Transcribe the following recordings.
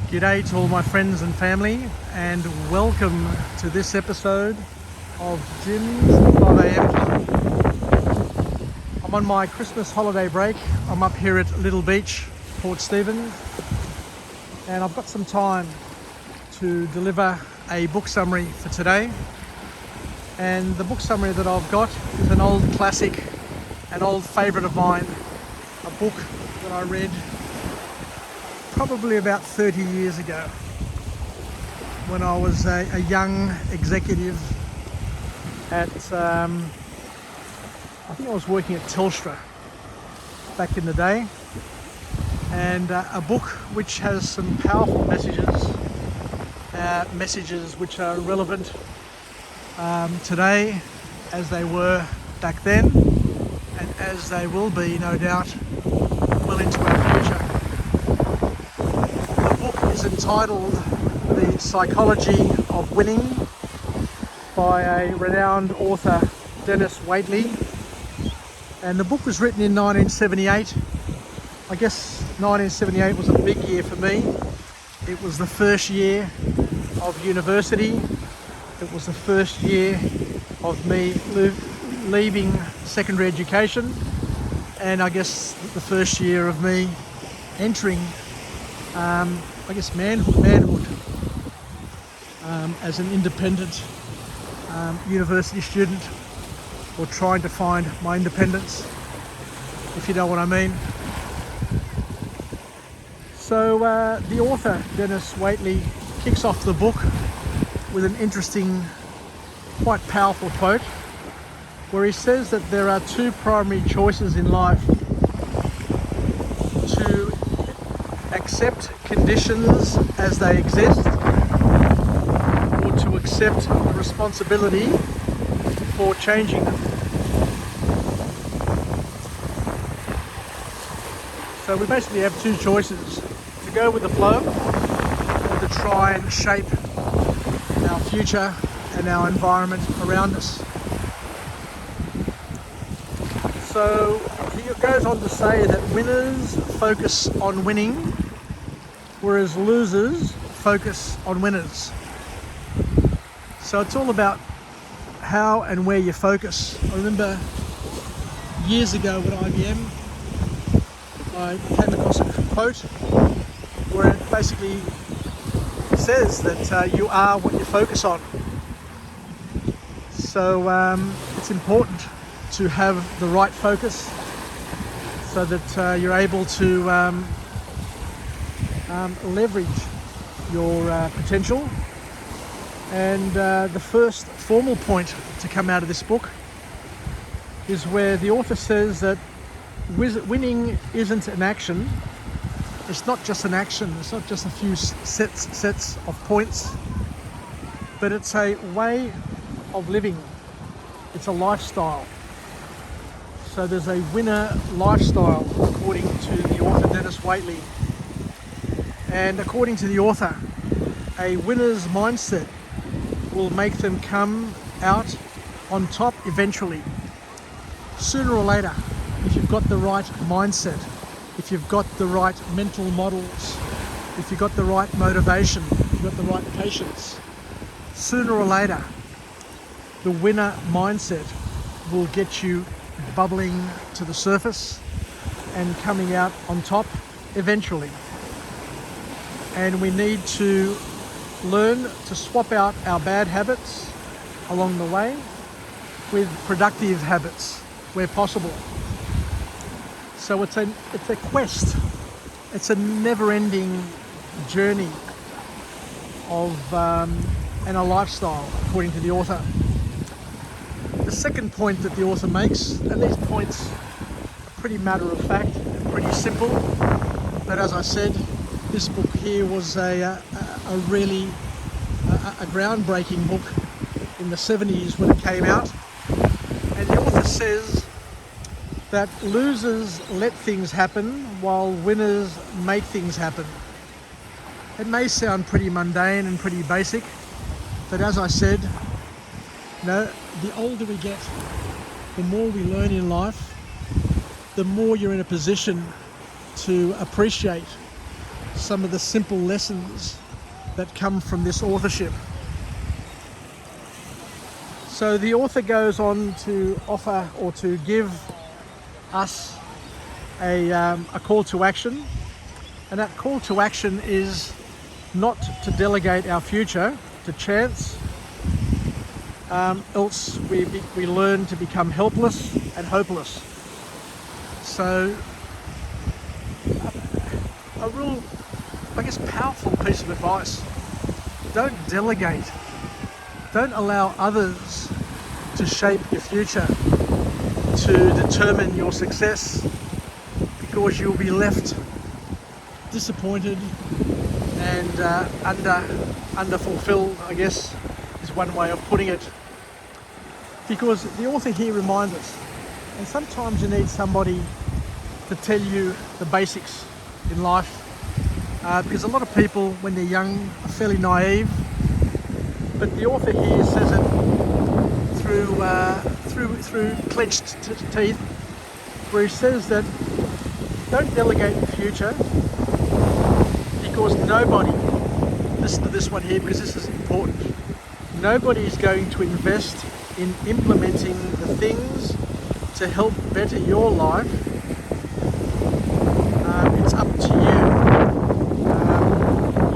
G'day to all my friends and family, and welcome to this episode of Jim's 5am Club. I'm on my Christmas holiday break. I'm up here at Little Beach, Port Stephens, and I've got some time to deliver a book summary for today. And the book summary that I've got is an old classic, an old favourite of mine, a book that I read probably about 30 years ago when I was a young executive at, I think I was working at Telstra back in the day, and a book which has some powerful messages which are relevant today as they were back then, and as they will be, no doubt, well into our future. Is entitled The Psychology of Winning by a renowned author, Denis Waitley, and the book was written in 1978. I guess 1978 was a big year for me. It was the first year of university. It was the first year of me leaving secondary education, and I guess the first year of me entering manhood as an independent university student, or trying to find my independence, if you know what I mean. So the author, Denis Waitley, kicks off the book with an interesting, quite powerful quote, where he says that there are two primary choices in life: to accept conditions as they exist, or to accept the responsibility for changing them. So we basically have two choices: to go with the flow, or to try and shape our future and our environment around us. So he goes on to say that winners focus on winning, whereas losers focus on winners. So it's all about how and where you focus. I remember years ago at IBM, I came across a quote where it basically says that you are what you focus on. So it's important to have the right focus so that you're able to leverage your potential. And the first formal point to come out of this book is where the author says that winning isn't an action. It's not just an action, it's not just a few sets of points, but it's a way of living. It's a lifestyle. So there's a winner lifestyle, according to the author Denis Waitley. And according to the author, a winner's mindset will make them come out on top eventually. Sooner or later, if you've got the right mindset, if you've got the right mental models, if you've got the right motivation, if you've got the right patience, sooner or later, the winner mindset will get you bubbling to the surface and coming out on top eventually. And we need to learn to swap out our bad habits along the way with productive habits where possible. So it's a quest. It's a never-ending journey of and a lifestyle, according to the author. The second point that the author makes, and these points are pretty matter of fact, pretty simple, but as I said, this book here was a really groundbreaking book in the 70s when it came out. And the author says that losers let things happen while winners make things happen. It may sound pretty mundane and pretty basic, but as I said, the older we get, the more we learn in life, the more you're in a position to appreciate some of the simple lessons that come from this authorship. So the author goes on to offer or to give us a call to action, and that call to action is not to delegate our future to chance, else we learn to become helpless and hopeless. So a real, I guess, powerful piece of advice: don't delegate. Don't allow others to shape your future, to determine your success, because you'll be left disappointed and under-fulfilled, I guess, is one way of putting it. Because the author here reminds us, and sometimes you need somebody to tell you the basics in life, because a lot of people, when they're young, are fairly naive. But the author here says it through clenched teeth, where he says that don't delegate the future, because nobody, listen to this one here because this is important, nobody is going to invest in implementing the things to help better your life. It's up to you.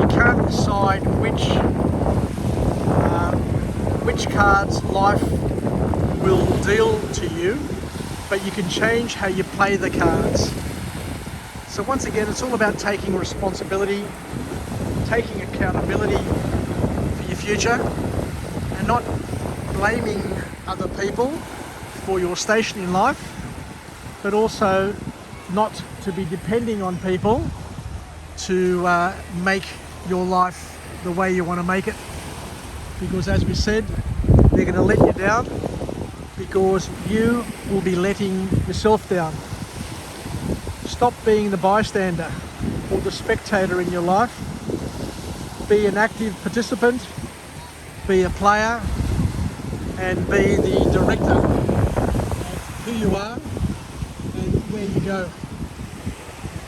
You can't decide which cards life will deal to you, but you can change how you play the cards. So once again, it's all about taking responsibility, taking accountability for your future, and not blaming other people for your station in life, but also not to be depending on people to make your life the way you want to make it. Because as we said, they're going to let you down, because you will be letting yourself down. Stop being the bystander or the spectator in your life. Be an active participant, be a player, and be the director of who you are and where you go.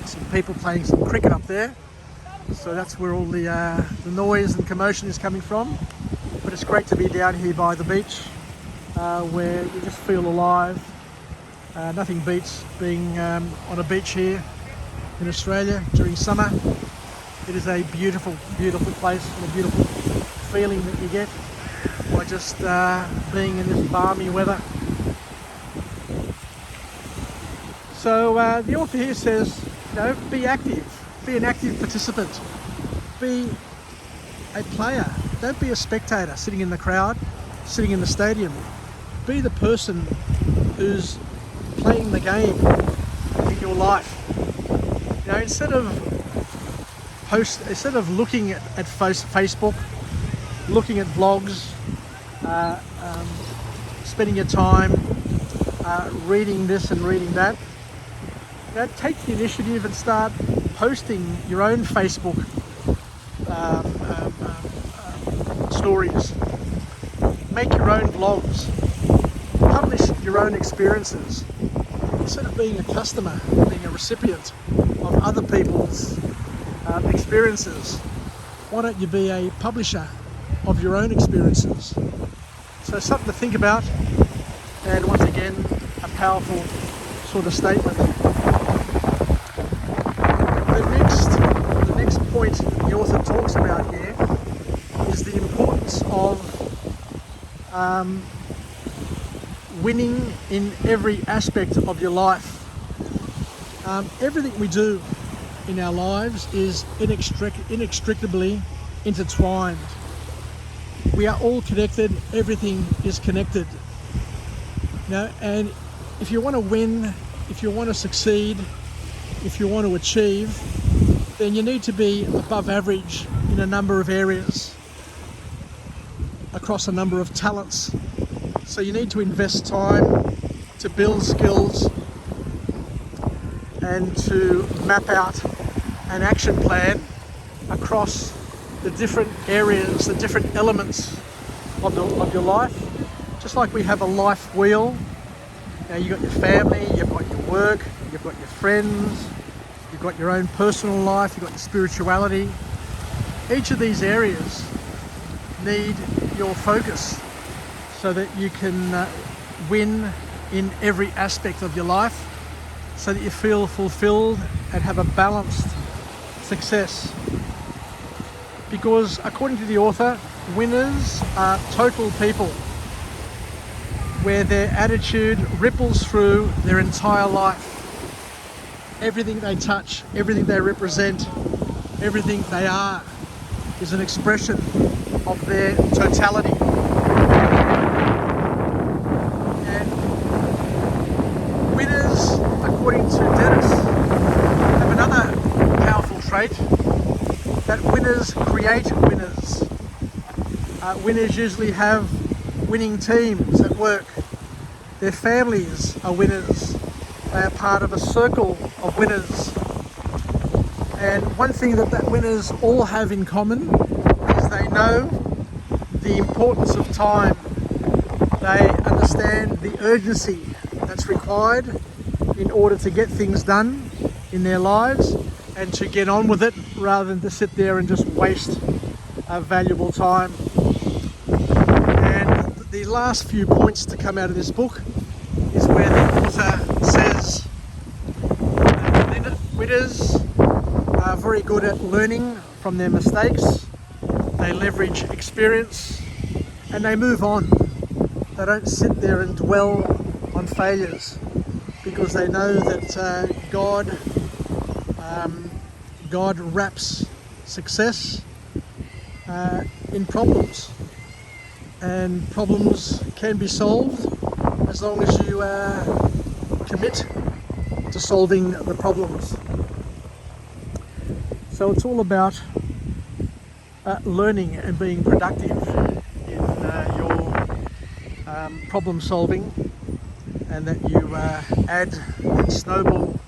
Some people playing some cricket up there, so that's where all the noise and commotion is coming from. But it's great to be down here by the beach, where you just feel alive. Nothing beats being on a beach here in Australia during summer. It is a beautiful, beautiful place, and a beautiful feeling that you get by just being in this balmy weather. So the author here says, be active, be an active participant, be a player. Don't be a spectator sitting in the crowd, sitting in the stadium. Be the person who's playing the game in your life. Instead of looking at Facebook, looking at blogs, spending your time reading this and reading that, take the initiative and start posting your own Facebook stories. Make your own blogs. Publish your own experiences. Instead of being a customer, being a recipient of other people's experiences, why don't you be a publisher of your own experiences? So something to think about, and once again, a powerful sort of statement. The next point the author talks about here is the importance of winning in every aspect of your life. Everything we do in our lives is inextricably intertwined. We are all connected, everything is connected. And if you want to win, if you want to succeed, if you want to achieve, then you need to be above average in a number of areas, across a number of talents. So you need to invest time to build skills and to map out an action plan across the different areas, the different elements of your life. Just like we have a life wheel, you've got your family, you've got your work, you've got your friends, you've got your own personal life, you've got your spirituality. Each of these areas need your focus so that you can win in every aspect of your life, so that you feel fulfilled and have a balanced success. Because according to the author, winners are total people, where their attitude ripples through their entire life. Everything they touch, everything they represent, everything they are is an expression of their totality. And winners, according to Denis, have another powerful trait, that winners create winners. Winners usually have winning teams at work. Their families are winners. They are part of a circle of winners. And one thing that winners all have in common is they know the importance of time. They understand the urgency that's required in order to get things done in their lives and to get on with it, rather than to sit there and just waste valuable time. And the last few points to come out of this book is where the author says winners are very good at learning from their mistakes. They leverage experience and they move on. They don't sit there and dwell on failures, because they know that God wraps success in problems, and problems can be solved as long as you commit to solving the problems. So it's all about learning and being productive in your problem solving, and that you add and snowball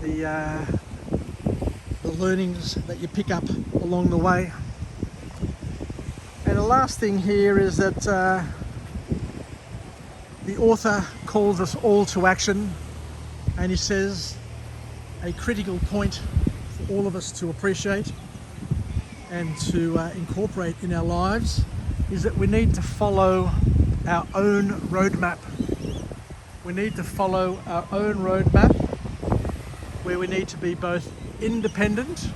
the learnings that you pick up along the way. And the last thing here is that the author calls us all to action, and he says a critical point for all of us to appreciate and to incorporate in our lives is that we need to follow our own roadmap. We need to follow our own roadmap, where we need to be both independent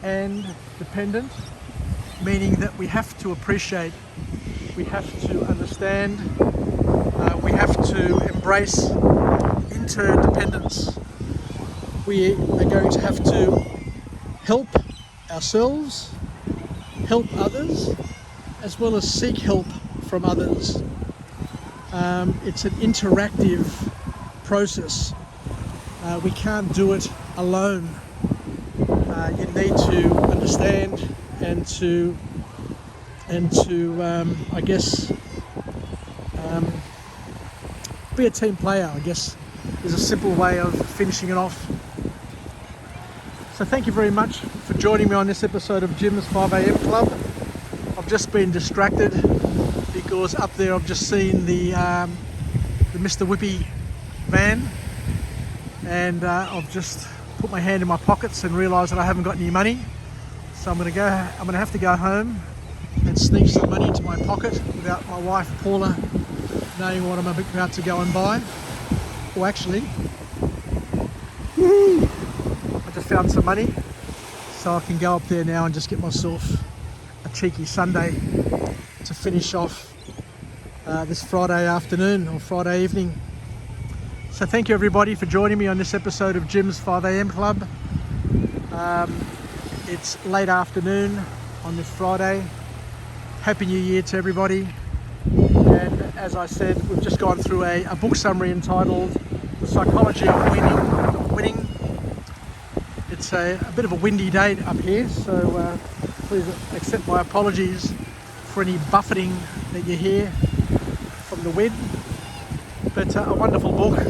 and dependent, meaning that we have to appreciate, we have to understand, we have to embrace interdependence. We are going to have to help ourselves, help others, as well as seek help from others. It's an interactive process. We can't do it alone. You need to understand and to I guess be a team player, I guess, is a simple way of finishing it off. So thank you very much for joining me on this episode of Jim's 5am Club. I've just been distracted because up there I've just seen the Mr. Whippy van, and I've just put my hand in my pockets and realised that I haven't got any money. So I'm going to have to go home and sneak some money into my pocket without my wife Paula knowing what I'm about to go and buy. Well, actually, I just found some money, so I can go up there now and just get myself a cheeky sundae to finish off this Friday afternoon or Friday evening. So thank you everybody for joining me on this episode of Jim's 5am Club. It's late afternoon on this Friday. Happy New Year to everybody. And as I said, we've just gone through a book summary entitled The Psychology of Winning. It's a bit of a windy day up here, so please accept my apologies for any buffeting that you hear from the wind. But a wonderful book, and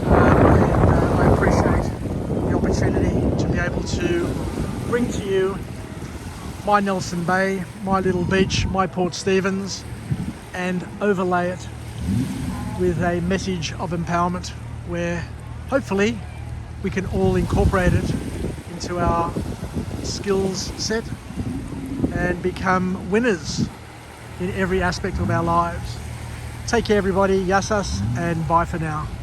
I appreciate the opportunity to be able to bring to you my Nelson Bay, my little beach, my Port Stephens, and overlay it with a message of empowerment, where hopefully we can all incorporate it into our skills set and become winners in every aspect of our lives. Take care everybody, yasas, and bye for now.